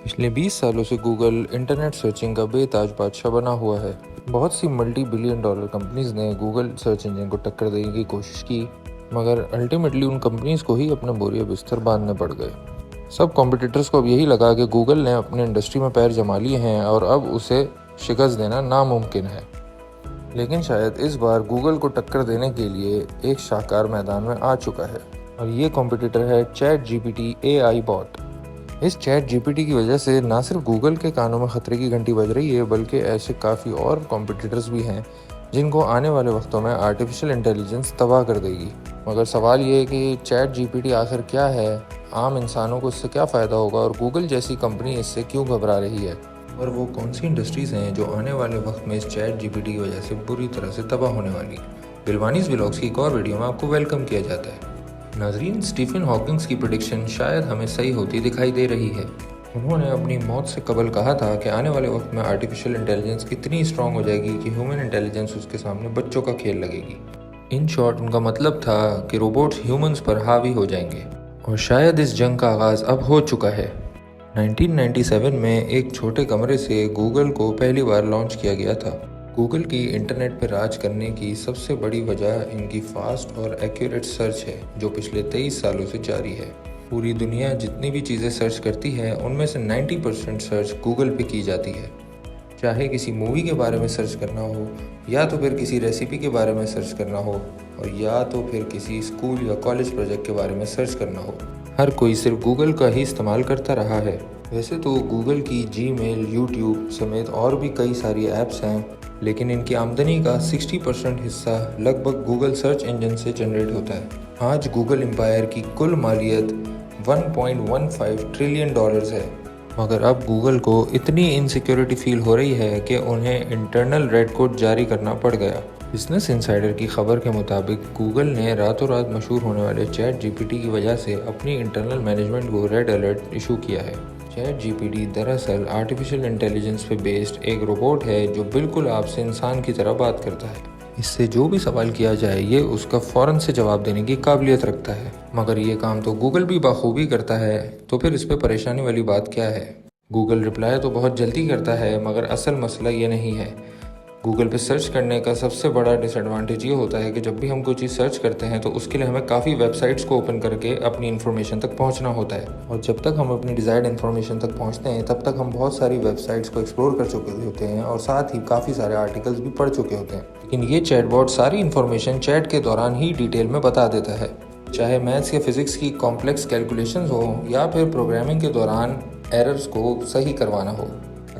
पिछले 20 सालों से गूगल इंटरनेट सर्चिंग का बेताज बादशाह बना हुआ है। बहुत सी मल्टी बिलियन डॉलर कंपनीज ने गूगल सर्च इंजन को टक्कर देने की कोशिश की, मगर अल्टीमेटली उन कंपनीज को ही अपने बोरिया बिस्तर बांधने पड़ गए। सब कॉम्पिटिटर्स को अब यही लगा कि गूगल ने अपने इंडस्ट्री में पैर जमा लिए हैं और अब उसे शिकस्त देना नामुमकिन है। लेकिन शायद इस बार गूगल को टक्कर देने के लिए एक शाहकार मैदान में आ चुका है, और ये कॉम्पिटिटर है चैट जीपीटी AI बॉट। इस चैट जीपीटी की वजह से ना सिर्फ गूगल के कानों में खतरे की घंटी बज रही है, बल्कि ऐसे काफ़ी और कॉम्पिटिटर्स भी हैं जिनको आने वाले वक्तों में आर्टिफिशियल इंटेलिजेंस तबाह कर देगी। मगर सवाल ये है कि चैट जीपीटी आखिर क्या है, आम इंसानों को इससे क्या फ़ायदा होगा, और गूगल जैसी कंपनी इससे क्यों घबरा रही है, और वो कौन सी इंडस्ट्रीज़ हैं जो आने वाले वक्त में इस चैट जीपीटी की वजह से बुरी तरह से तबाह होने वाली। बिलवानीज़ व्लॉग्स की एक और वीडियो में आपको वेलकम किया जाता है। नाजरीन, स्टीफन हॉकिंग्स की प्रेडिक्शन शायद हमें सही होती दिखाई दे रही है। उन्होंने अपनी मौत से कबल कहा था कि आने वाले वक्त में आर्टिफिशियल इंटेलिजेंस इतनी स्ट्रांग हो जाएगी कि ह्यूमन इंटेलिजेंस उसके सामने बच्चों का खेल लगेगी। इन शॉर्ट उनका मतलब था कि रोबोट्स ह्यूमंस पर हावी हो जाएंगे, और शायद इस जंग का आगाज़ अब हो चुका है। 1997 में एक छोटे कमरे से गूगल को पहली बार लॉन्च किया गया था। गूगल की इंटरनेट पर राज करने की सबसे बड़ी वजह इनकी फास्ट और एक्यूरेट सर्च है, जो पिछले 23 सालों से जारी है। पूरी दुनिया जितनी भी चीज़ें सर्च करती है, उनमें से 90% सर्च गूगल पे की जाती है। चाहे किसी मूवी के बारे में सर्च करना हो, या तो फिर किसी रेसिपी के बारे में सर्च करना हो, और या तो फिर किसी स्कूल या कॉलेज प्रोजेक्ट के बारे में सर्च करना हो, हर कोई सिर्फ गूगल का ही इस्तेमाल करता रहा है। वैसे तो गूगल की जीमेल, यूट्यूब समेत और भी कई सारी ऐप्स हैं, लेकिन इनकी आमदनी का 60% हिस्सा लगभग गूगल सर्च इंजन से जनरेट होता है। आज गूगल एम्पायर की कुल मालियत $1.15 ट्रिलियन है, मगर अब गूगल को इतनी इनसिक्योरिटी फील हो रही है कि उन्हें इंटरनल रेड कोड जारी करना पड़ गया। बिजनेस इनसाइडर की खबर के मुताबिक गूगल ने रातों रात मशहूर होने वाले चैट जीपीटी की वजह से अपनी इंटरनल मैनेजमेंट को रेड अलर्ट इशू किया है। चैट जीपीटी दरअसल आर्टिफिशियल इंटेलिजेंस पे बेस्ड एक रोबोट है जो बिल्कुल आपसे इंसान की तरह बात करता है। इससे जो भी सवाल किया जाए ये उसका फ़ौरन से जवाब देने की काबिलियत रखता है। मगर ये काम तो गूगल भी बखूबी करता है, तो फिर इस पे परेशानी वाली बात क्या है? गूगल रिप्लाई तो बहुत जल्दी करता है, मगर असल मसला ये नहीं है। गूगल पे सर्च करने का सबसे बड़ा डिसएडवांटेज ये होता है कि जब भी हम कोई चीज़ सर्च करते हैं तो उसके लिए हमें काफ़ी वेबसाइट्स को ओपन करके अपनी इन्फॉर्मेशन तक पहुंचना होता है, और जब तक हम अपनी डिज़ायर्ड इन्फॉर्मेशन तक पहुंचते हैं तब तक हम बहुत सारी वेबसाइट्स को एक्सप्लोर कर चुके होते हैं, और साथ ही काफ़ी सारे आर्टिकल्स भी पढ़ चुके होते हैं। लेकिन ये चैटबॉट सारी इन्फॉर्मेशन चैट के दौरान ही डिटेल में बता देता है, चाहे मैथ्स या फिज़िक्स की कॉम्प्लेक्स कैलकुलेशन हो, या फिर प्रोग्रामिंग के दौरान एरर्स को सही करवाना हो,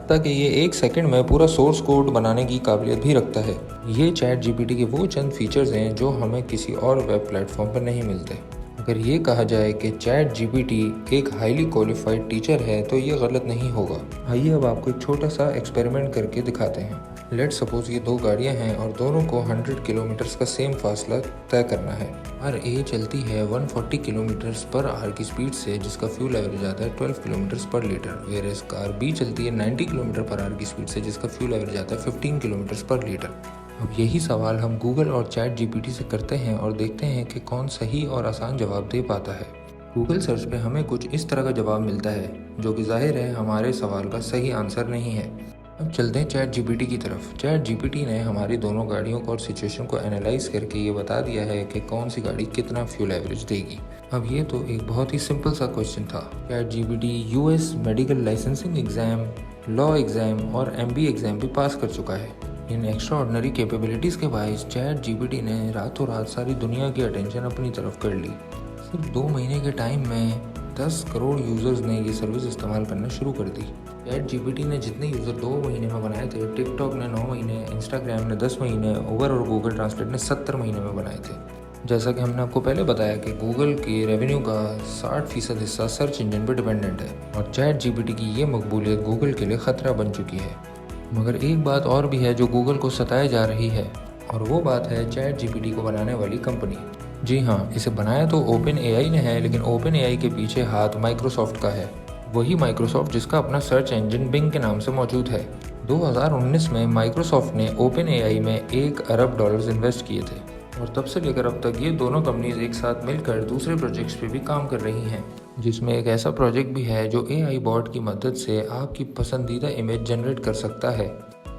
ताकि ये 1 सेकंड में पूरा सोर्स कोड बनाने की काबिलियत भी रखता है। ये चैट जीपीटी के वो चंद फीचर्स हैं जो हमें किसी और वेब प्लेटफॉर्म पर नहीं मिलते। अगर ये कहा जाए कि चैट जीपीटी एक हाईली क्वालिफाइड टीचर है तो ये गलत नहीं होगा। आइए अब आपको एक छोटा सा एक्सपेरिमेंट करके दिखाते हैं। लेट सपोज ये 2 गाड़ियाँ हैं और दोनों को 100 किलोमीटर का सेम फासला तय करना है। कार ए चलती है 140 किलोमीटर पर आवर की स्पीड से, जिसका फ्यूल एवरेज आता है 12 किलोमीटर पर लीटर। वेरेस कार बी चलती है 90 किलोमीटर पर आवर की स्पीड से, जिसका फ्यूल एवरेज आता है 15 किलोमीटर पर लीटर। अब यही सवाल हम गूगल और चैट जीपीटी से करते हैं और देखते हैं कि कौन सही और आसान जवाब दे पाता है। गूगल सर्च पे हमें कुछ इस तरह का जवाब मिलता है, जो कि जाहिर है हमारे सवाल का सही आंसर नहीं है। अब चलते हैं चैट जीपीटी की तरफ। चैट जीपीटी ने हमारी दोनों गाड़ियों को और सिचुएशन को एनालाइज करके ये बता दिया है कि कौन सी गाड़ी कितना फ्यूल एवरेज देगी। अब ये तो एक बहुत ही सिंपल सा क्वेश्चन था। Chat GPT US medical licensing exam, law exam और MBA एग्ज़ाम भी पास कर चुका है। इन एक्स्ट्रा ऑर्डिनरी कैपेबिलिटीज़ के बायस चैट जीपीटी ने रातों रात सारी दुनिया की अटेंशन अपनी तरफ कर ली। सिर्फ 2 महीने के टाइम में 10 करोड़ यूज़र्स ने ये सर्विस इस्तेमाल करना शुरू कर दी। चैट जीपीटी ने जितने यूज़र 2 महीने में बनाए थे, टिकटॉक ने 9 महीने, इंस्टाग्राम ने 10 महीने, उबर और गूगल ट्रांसलेट ने 70 महीने में बनाए थे। जैसा कि हमने आपको पहले बताया कि गूगल के रेवेन्यू का 60% हिस्सा सर्च इंजन पर डिपेंडेंट है, और चैट जीपीटी की ये मकबूलियत गूगल के लिए ख़तरा बन चुकी है। मगर एक बात और भी है जो गूगल को सताए जा रही है, और वो बात है चैट जीपीटी को बनाने वाली कंपनी। जी हाँ, इसे बनाया तो ओपन AI ने है, लेकिन ओपन AI के पीछे हाथ माइक्रोसॉफ्ट का है। वही माइक्रोसॉफ्ट जिसका अपना सर्च इंजन बिंग के नाम से मौजूद है। 2019 में माइक्रोसॉफ्ट ने ओपन AI में $1 अरब इन्वेस्ट किए थे, और तब से लेकर अब तक ये दोनों कंपनीज एक साथ मिलकर दूसरे प्रोजेक्ट्स पे भी काम कर रही हैं। जिसमें एक ऐसा प्रोजेक्ट भी है जो AI बॉट की मदद से आपकी पसंदीदा इमेज जनरेट कर सकता है।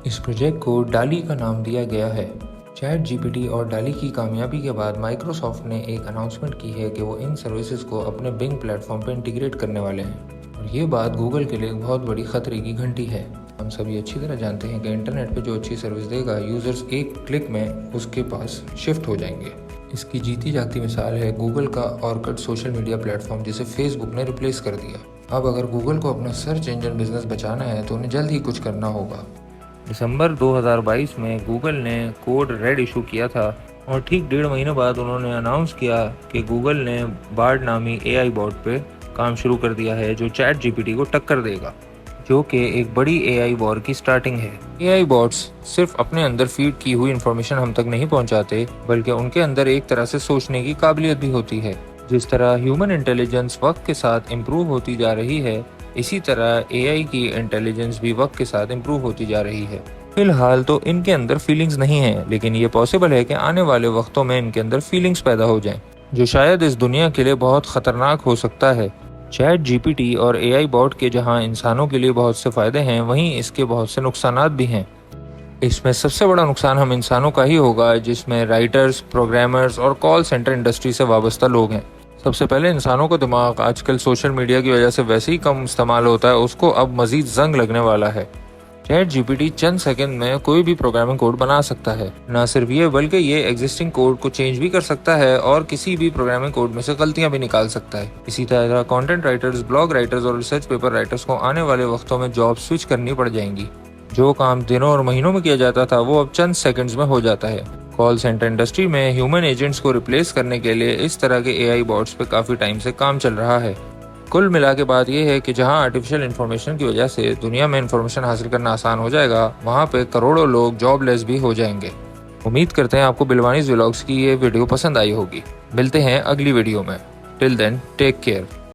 इस प्रोजेक्ट को डाली का नाम दिया गया है। चैट जीपीटी और डाली की कामयाबी के बाद माइक्रोसॉफ्ट ने एक अनाउंसमेंट की है कि वो इन सर्विसेज को अपने बिंग प्लेटफॉर्म पर इंटीग्रेट करने वाले हैं और ये बात गूगल के लिए एक बहुत बड़ी खतरे की घंटी है। हम सभी अच्छी तरह जानते हैं कि इंटरनेट पे जो अच्छी सर्विस देगा यूजर्स एक क्लिक में उसके पास शिफ्ट हो जाएंगे। इसकी जीती जागती मिसाल है गूगल का ऑर्कुट सोशल मीडिया प्लेटफॉर्म जिसे फेसबुक ने रिप्लेस कर दिया। अब अगर गूगल को अपना सर्च इंजन बिजनेस बचाना है तो उन्हें जल्द ही कुछ करना होगा। दिसंबर 2022 में गूगल ने कोड रेड इशू किया था और ठीक 1.5 महीने बाद उन्होंने अनाउंस किया कि गूगल ने बार्ड नामी AI बॉट पे काम शुरू कर दिया है जो चैट जीपीटी को टक्कर देगा, जो कि एक बड़ी AI वॉर की स्टार्टिंग है। AI बॉट्स सिर्फ अपने अंदर फीड की हुई इन्फॉर्मेशन हम तक नहीं पहुंचाते, बल्कि उनके अंदर एक तरह से सोचने की काबिलियत भी होती है। जिस तरह ह्यूमन इंटेलिजेंस वक्त के साथ इम्प्रूव होती जा रही है, इसी तरह AI की इंटेलिजेंस भी वक्त के साथ इम्प्रूव होती जा रही है। फिलहाल तो इनके अंदर फीलिंग्स नहीं है, लेकिन ये पॉसिबल है कि आने वाले वक्तों में इनके अंदर फीलिंग्स पैदा हो जाएं, जो शायद इस दुनिया के लिए बहुत खतरनाक हो सकता है। चैट जीपीटी और AI बॉट के जहां इंसानों के लिए बहुत से फायदे हैं, वहीं इसके बहुत से नुकसानात भी हैं। इसमें सबसे बड़ा नुकसान हम इंसानों का ही होगा, जिसमें राइटर्स, प्रोग्रामर्स और कॉल सेंटर इंडस्ट्री से वाबस्ता लोग हैं। सबसे पहले इंसानों का दिमाग आजकल सोशल मीडिया की वजह से वैसे ही कम इस्तेमाल होता है, उसको अब मजीद जंग लगने वाला है। चैट जीपीटी चंद सेकंड में कोई भी प्रोग्रामिंग कोड बना सकता है। न सिर्फ ये, बल्कि ये एग्जिस्टिंग कोड को चेंज भी कर सकता है और किसी भी प्रोग्रामिंग कोड में से गलतियां भी निकाल सकता है। इसी तरह कंटेंट राइटर्स, ब्लॉग राइटर्स और रिसर्च पेपर राइटर्स को आने वाले वक्तों में जॉब स्विच करनी पड़ जाएंगी। जो काम दिनों और महीनों में किया जाता था वो अब चंद सेकंड्स में हो जाता है। कॉल सेंटर इंडस्ट्री में ह्यूमन एजेंट्स को रिप्लेस करने के लिए इस तरह के AI बॉट्स पे काफ़ी टाइम से काम चल रहा है। कुल मिला के बात यह है कि जहां आर्टिफिशियल इंफॉर्मेशन की वजह से दुनिया में इंफॉर्मेशन हासिल करना आसान हो जाएगा, वहां पे करोड़ों लोग जॉबलेस भी हो जाएंगे। उम्मीद करते हैं आपको बिलवानीज व्लॉग्स की ये वीडियो पसंद आई होगी। मिलते हैं अगली वीडियो में। Till then take care.